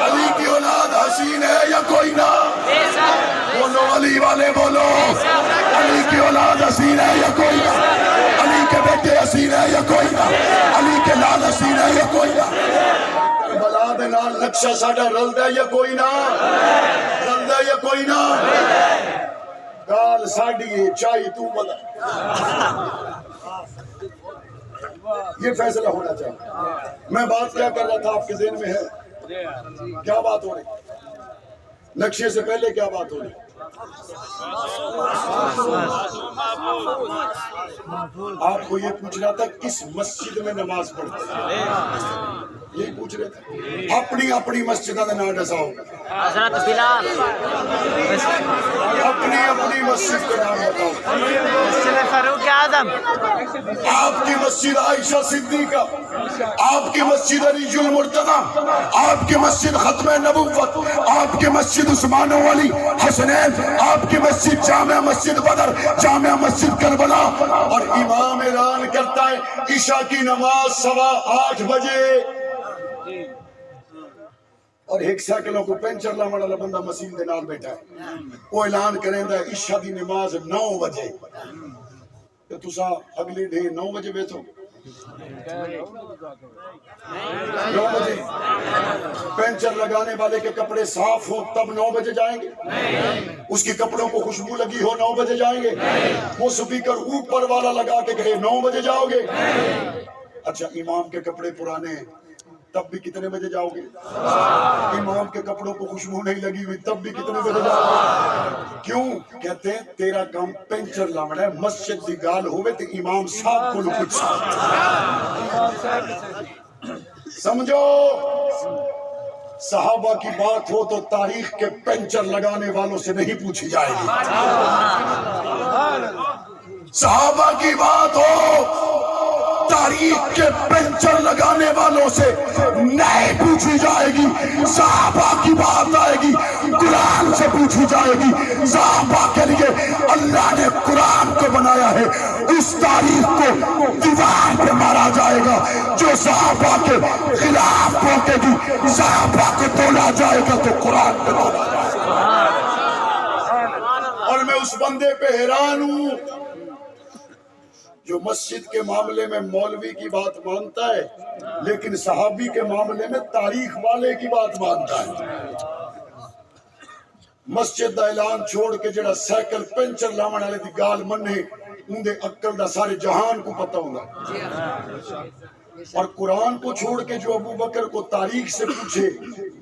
S1: علی کی اولاد حسین ہے یا کوئی نہ بولو علی والے بولو علی کی اولاد حسین ہے یا کوئی نہ علی کے بیٹے حسین ہے یا کوئی نہ علی کے لال حسین ہے یا کوئی نہ بلا دے نال نقشہ ساڈا رلدا ہے یا کوئی نہ رلدا ہے یا کوئی نہ گال ساڈی ہے چاہیے تو بتا یہ فیصلہ ہونا چاہیے میں بات کیا کر رہا تھا آپ کے ذہن میں ہے کیا بات ہو رہی نقشے سے پہلے کیا بات ہو رہی آپ کو یہ پوچھ رہا تھا کس مسجد میں نماز پڑھتے ہیں یہ پوچھ رہے تھے اپنی اپنی مسجدہ کا نام ڈساؤ
S2: حضرت بلال
S1: اپنی اپنی مسجد کا نام بتاؤ
S2: مسجد فاروق اعظم
S1: آپ کی مسجد عائشہ صدیقہ آپ کی مسجد علی المرتضی آپ کی مسجد ختم نبوت آپ کی مسجد عثمان و علی حسنین آپ کی مسجد جامع مسجد بدر جامع مسجد کربلا اور امام اعلان کرتا ہے عشاء کی نماز 8:15 بجے اور ایک سائیکلوں کو پینچر لاؤں والا بندہ مسجد دے نال بیٹھا ہے وہ اعلان کریں دا عشاء دی نماز 9 بجے تو تسا اگلی ڈے 9 بجے بیٹھو 9 بجے پینچر لگانے والے کے کپڑے صاف ہو تب 9 بجے جائیں گے اس کی کپڑوں کو خوشبو لگی ہو 9 بجے جائیں گے وہ سپیکر اوپر والا لگا کے کہے 9 بجے جاؤ گے اچھا امام کے کپڑے پرانے ہیں تب بھی کتنے بجے جاؤ گے امام کے کپڑوں کو خوشبو نہیں لگی ہوئی تب بھی کتنے بجے جاؤ گے کیوں کہتے ہیں تیرا کام پینچر لاؤنا ہے مسجد دی گال ہوئے تو امام صاحب کو کچھ سمجھو صحابہ کی بات ہو تو تاریخ کے پینچر لگانے والوں سے نہیں پوچھی جائے گی صحابہ کی بات ہو تاریخ کے پینچر لگانے والوں سے نہیں پوچھی جائے گی صحابہ کی بات آئے گی قرآن سے پوچھی جائے گی صحابہ کے لیے اللہ نے قرآن کو بنایا ہے اس تاریخ کو دیوار پہ مارا جائے جائے گا، جو صحابہ کے خلاف بولتے تھی صحابہ کو تولا جائے گا تو قرآن پہ تولا جائے گا۔ اور میں اس بندے پہ حیران ہوں جو مسجد کے معاملے میں مولوی کی بات مانتا ہے لیکن صحابی کے معاملے میں تاریخ والے کی بات مانتا ہے۔ مسجد دا اعلان چھوڑ کے جڑا سائیکل پنچر لاون والے دی گال منے اندے عقل دا سارے جہان کو پتہ ہوگا، اور قرآن کو چھوڑ کے جو ابو بکر کو تاریخ سے پوچھے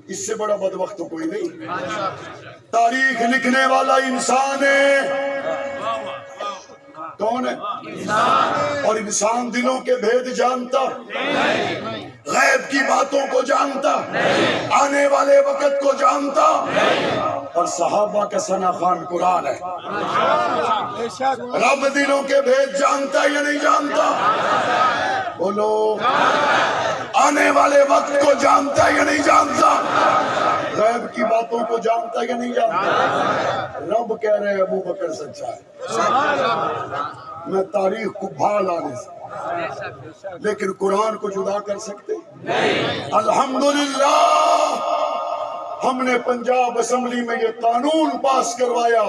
S1: اس سے بڑا بدبخت تو کوئی نہیں۔ تاریخ لکھنے والا انسان ہے، کون ہے؟ اور انسان دلوں کے بھید جانتا، غیب کی باتوں کو جانتا، آنے والے وقت کو جانتا، اور صحابہ کا ثنا خوان قرآن ہے۔ رب دلوں کے بھید جانتا یا نہیں جانتا؟ بولو، آنے والے وقت کو جانتا یا نہیں جانتا؟ غیب کی باتوں کو جانتا یا نہیں جانتا؟ رب کہہ رہے ابو بکر سچا ہے، میں تاریخ کو بھا لانے سے، لیکن قرآن کو جدا کر سکتے؟ الحمدللہ ہم نے پنجاب اسمبلی میں یہ قانون پاس کروایا،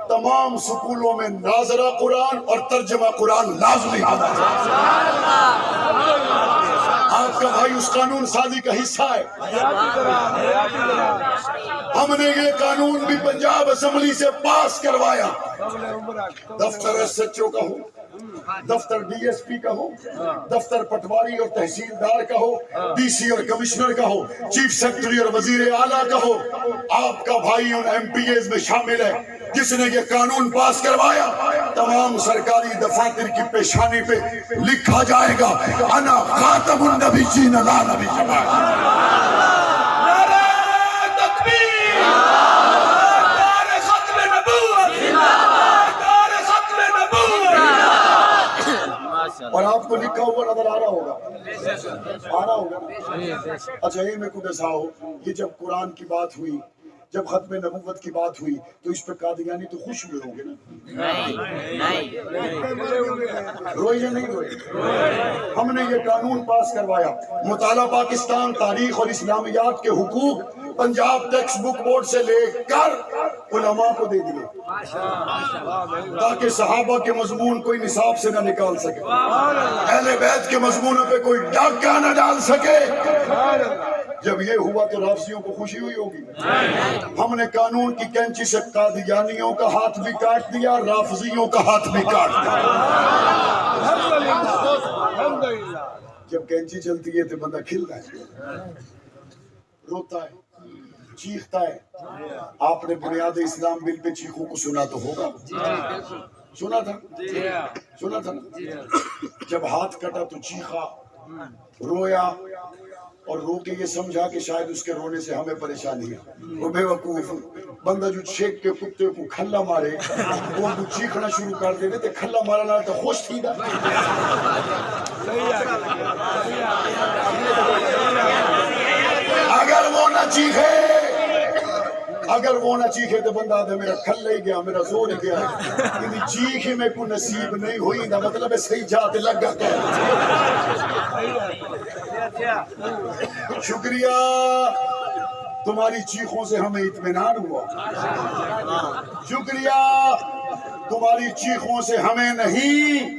S1: تمام سکولوں میں ناظرہ قرآن اور ترجمہ قرآن لازمی ہونا چاہیے۔ آپ کا بھائی اس قانون سازی کا حصہ ہے۔ ہم نے یہ قانون بھی پنجاب اسمبلی سے پاس کروایا، دفتر ایس ایچ او کا ہو، دفتر ڈی ایس پی کا ہو، دفتر پٹواری اور تحصیلدار کا ہو، ڈی سی اور کمشنر کا ہو، چیف سیکرٹری اور وزیر اعلیٰ کا ہو، آپ کا بھائی ان ایم پی ایز میں شامل ہے جس نے یہ قانون پاس کروایا۔ تمام سرکاری دفاتر کی پیشانی پہ لکھا جائے گا انا خاتم النبیین لا نبی بعد۔ نعرہ تکبیر، نعرہ ختم نبوت، نعرہ ختم نبوت۔ اور آپ کو لکھا ہوا نظر آ رہا ہوگا، آ رہا ہوگا۔ اچھا یہ میں کو دساؤ، یہ جب قرآن کی بات ہوئی، جب ختم نبوت کی بات ہوئی تو اس پہ قادیانی تو خوش ہوئے ہوں گے نا؟ روئے یا نہیں روئے؟ ہم نے یہ قانون پاس کروایا، مطالعہ پاکستان تاریخ اور اسلامیات کے حقوق پنجاب ٹیکسٹ بک بورڈ سے لے کر علماء کو دے دیے تاکہ صحابہ کے مضمون کوئی نصاب سے نہ نکال سکے، اہل بیت کے مضمونوں پہ کوئی ڈاکہ نہ ڈال سکے۔ جب یہ ہوا تو رافضیوں کو خوشی ہوئی ہوگی۔ ہم نے قانون کی کینچی سے قادیانیوں کا ہاتھ بھی کاٹ دیا، رافضیوں کا ہاتھ بھی کاٹ دیا۔ جب کینچی چلتی ہے تو بندہ کھلتا ہے، روتا ہے، چیختا ہے۔ آپ نے بنیاد اسلام بل پہ چیخوں کو سنا تو ہوگا، سنا تھا، سنا تھا نا؟ جب ہاتھ کٹا تو چیخا، رویا، اور رو کے یہ سمجھا کہ شاید اس کے رونے سے ہمیں پریشانی ہے۔ وہ بے وقوف بندہ جو چھیک کے کتے کو کھلا مارے وہ چیخنا شروع کر دے تے کھلا مارنا تو خوش تھی دا۔ اگر وہ نہ چیخے، اگر وہ نہ چیخے تو بندہ آدھے میرا کھل ہی گیا، میرا زور ہی گیا، یعنی چیخ ہی میں کو نصیب نہیں ہوئی، دا مطلب ہے صحیح جاتے لگا کر۔ شکریہ، تمہاری چیخوں سے ہمیں اطمینان ہوا، شکریہ، تمہاری چیخوں سے ہمیں نہیں۔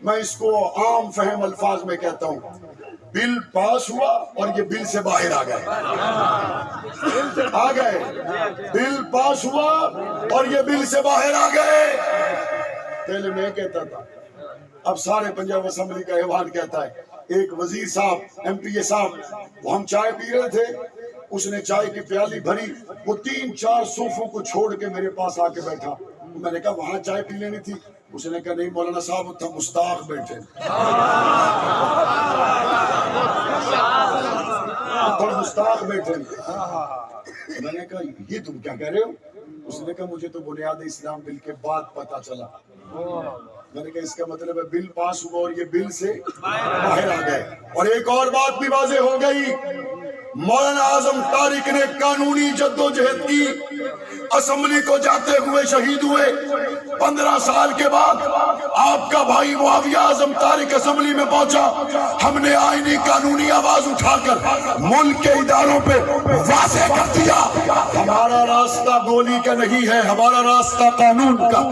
S1: میں اس کو عام فہم الفاظ میں کہتا ہوں، بل پاس ہوا اور یہ بل سے باہر آ گئے، آ گئے، بل پاس ہوا اور یہ بل سے باہر آ گئے۔ پہلے میں کہتا تھا، اب سارے پنجاب اسمبلی کا ایوان کہتا ہے۔ ایک وزیر صاحب، ایم پی اے صاحب، وہ ہم چائے پی رہے تھے، اس نے چائے کی پیالی بھری، وہ 3-4 صوفوں کو چھوڑ کے میرے پاس آ کے بیٹھا۔ میں نے کہا وہاں چائے پی لینی تھی، اس نے کہا نہیں مولانا صاحب تھا مستاق بیٹھے، مستاق بیٹھے۔ میں نے کہا یہ تم کیا کہہ رہے ہو؟ اس نے کہا مجھے تو بنیاد اسلام بل کے بعد پتا چلا۔ میں نے کہا اس کا مطلب ہے بل پاس ہوا اور یہ بل سے باہر آ گئے۔ اور ایک اور بات بھی واضح ہو گئی، مولانا اعظم طارق نے قانونی جدوجہد کی، اسمبلی کو جاتے ہوئے شہید ہوئے، 15 سال کے بعد آپ کا بھائی معاویہ اعظم طارق اسمبلی میں پہنچا، ہم نے آئینی قانونی آواز اٹھا کر ملک کے اداروں پہ واضح کر دیا ہمارا راستہ گولی کا نہیں ہے، ہمارا راستہ قانون کا۔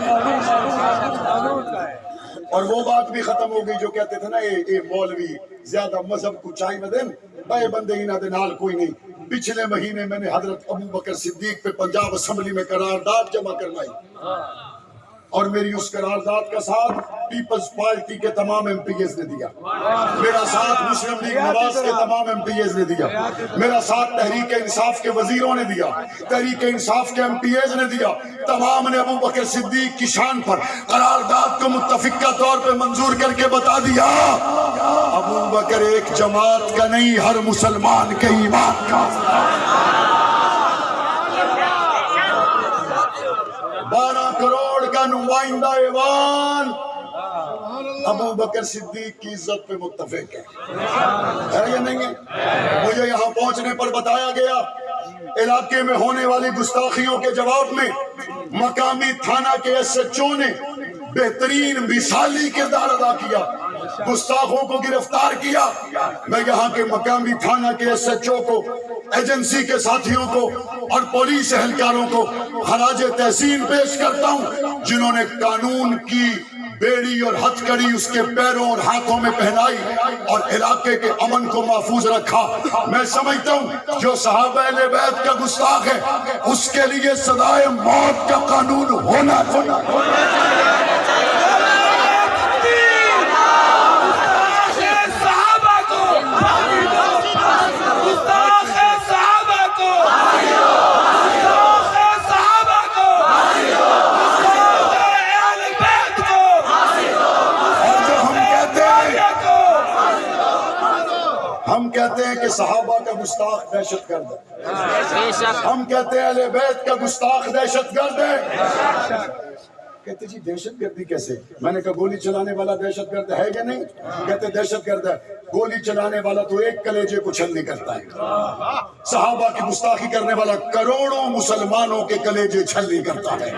S1: اور وہ بات بھی ختم ہو گئی جو کہتے تھے نا اے مولوی زیادہ مذہب کو چاہی مدن بے بندے ہی نہ دے نال کوئی نہیں۔ پچھلے مہینے میں نے حضرت ابو بکر صدیق پہ پنجاب اسمبلی میں قرارداد جمع کروائی، اور میری اس قرارداد کا ساتھ پیپلز پارٹی کے تمام ایم پی ایز نے دیا، میرا ساتھ مسلم لیگ نواز کے تمام ایم پی ایز نے دیا، میرا ساتھ تحریک انصاف کے وزیروں نے دیا، تحریک انصاف کے ایم پی ایز نے دیا، تمام نے ابو بکر صدیق کی شان پر قرارداد کو متفقہ طور پہ منظور کر کے بتا دیا ابو بکر ایک جماعت کا نہیں، ہر مسلمان کے ایمان کا۔ 12 کروڑ کا نمائندہ ایوان ابو بکر صدیق کی عزت پہ متفق ہے یا نہیں ہے؟ مجھے یہاں پہنچنے پر بتایا گیا علاقے میں ہونے والی گستاخیوں کے جواب میں مقامی تھانہ کے ایس ایچ او نے بہترین مثالی کردار ادا کیا، گستاخوں کو گرفتار کیا۔ میں یہاں کے مقامی تھانہ کے ایس ایچ او کو، ایجنسی کے ساتھیوں کو اور پولیس اہلکاروں کو خراج تحسین پیش کرتا ہوں جنہوں نے قانون کی بیڑی اور ہتھ کڑی اس کے پیروں اور ہاتھوں میں پہنائی اور علاقے کے امن کو محفوظ رکھا۔ میں سمجھتا ہوں جو صحابہ اہل بیت کا گستاخ ہے اس کے لیے سزائے موت کا قانون ہونا چاہیے۔ ہم کہتے ہیں کہ صحابہ کا گستاخ دہشت گرد ہے، ہم کہتے ہیں اہل بیت کا گستاخ دہشت گرد ہے۔ کہتے جی دہشت گردی کیسے؟ میں نے کہا گولی چلانے والا دہشت گرد ہے یا نہیں؟ کہتے دہشت گرد ہے، گولی چلانے والا تو ایک کلیجے کو چھلنی کرتا ہے، صحابہ کی گستاخی کرنے والا کروڑوں مسلمانوں کے کلیجے چھلنی کرتا ہے۔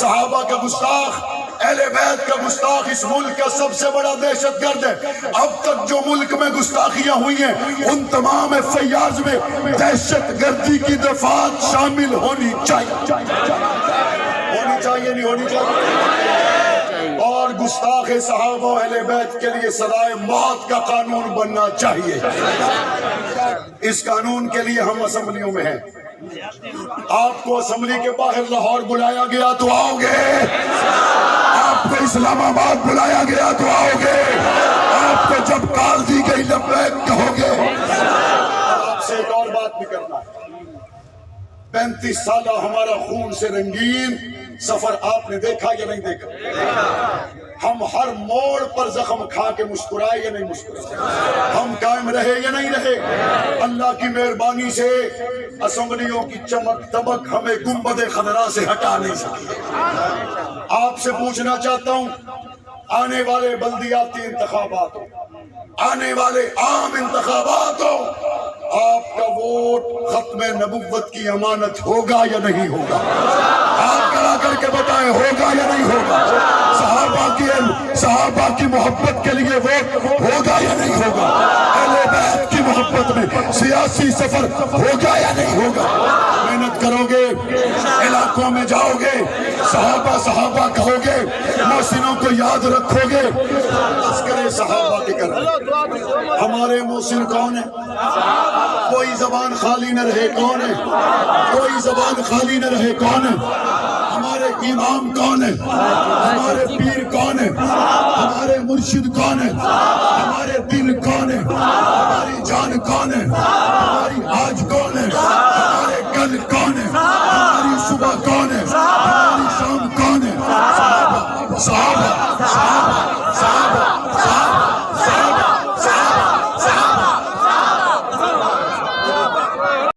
S1: صحابہ کا گستاخ، اہل بیت کا گستاخ اس ملک کا سب سے بڑا دہشت گرد ہے۔ اب تک جو ملک میں گستاخیاں ہوئی ہیں ان تمام ایف آئی آرز میں دہشت گردی کی دفعات شامل ہونی چاہیے، ہونی چاہیے نہیں ہونی چاہیے، اور گستاخ صحابہ و اہل بیت کے لیے سزائے موت کا قانون بننا چاہیے۔ اس قانون کے لیے ہم اسمبلیوں میں ہیں، آپ کو اسمبلی کے باہر لاہور بلایا گیا تو آؤ گے، آپ کو اسلام آباد بلایا گیا تو آؤ گے، آپ کو جب کال دی گئی لبیک کہو گے۔ آپ سے ایک اور بات بھی کرنا ہے، 35 سالہ ہمارا خون سے رنگین سفر آپ نے دیکھا یا نہیں دیکھا؟ ہم ہر موڑ پر زخم کھا کے مسکرائے یا نہیں مسکرائے؟ ہم قائم رہے یا نہیں رہے؟ اللہ کی مہربانی سے اسمبلیوں کی چمک دمک ہمیں گنبد خضرا سے ہٹا نہیں سکی۔ آپ سے پوچھنا چاہتا ہوں، آنے والے بلدیاتی انتخابات ہو، آنے والے عام انتخابات ہو، آپ کا ووٹ ختم نبوت کی امانت ہوگا یا نہیں ہوگا؟ آپ کھڑا کر کے بتائیں ہوگا یا نہیں ہوگا؟ صحابہ کی محبت کے لیے ووٹ ہوگا یا نہیں ہوگا؟ اہل بیت کی محبت میں سیاسی سفر ہوگا یا نہیں ہوگا؟ محنت کرو گے، علاقوں میں جاؤ گے، صحابہ کہو گے، محسنوں کو یاد رکھو گے، تذکرے صحابہ کے کریں۔ ہمارے محسن کون ہیں؟ کوئی زبان خالی نہ رہے، کون ہے؟ کوئی زبان خالی نہ رہے، کون ہے؟ ہمارے امام کون ہے؟ ہمارے پیر کون ہے؟ ہمارے مرشد کون ہے؟ ہمارے دل کون ہے؟ ہماری جان کون ہے؟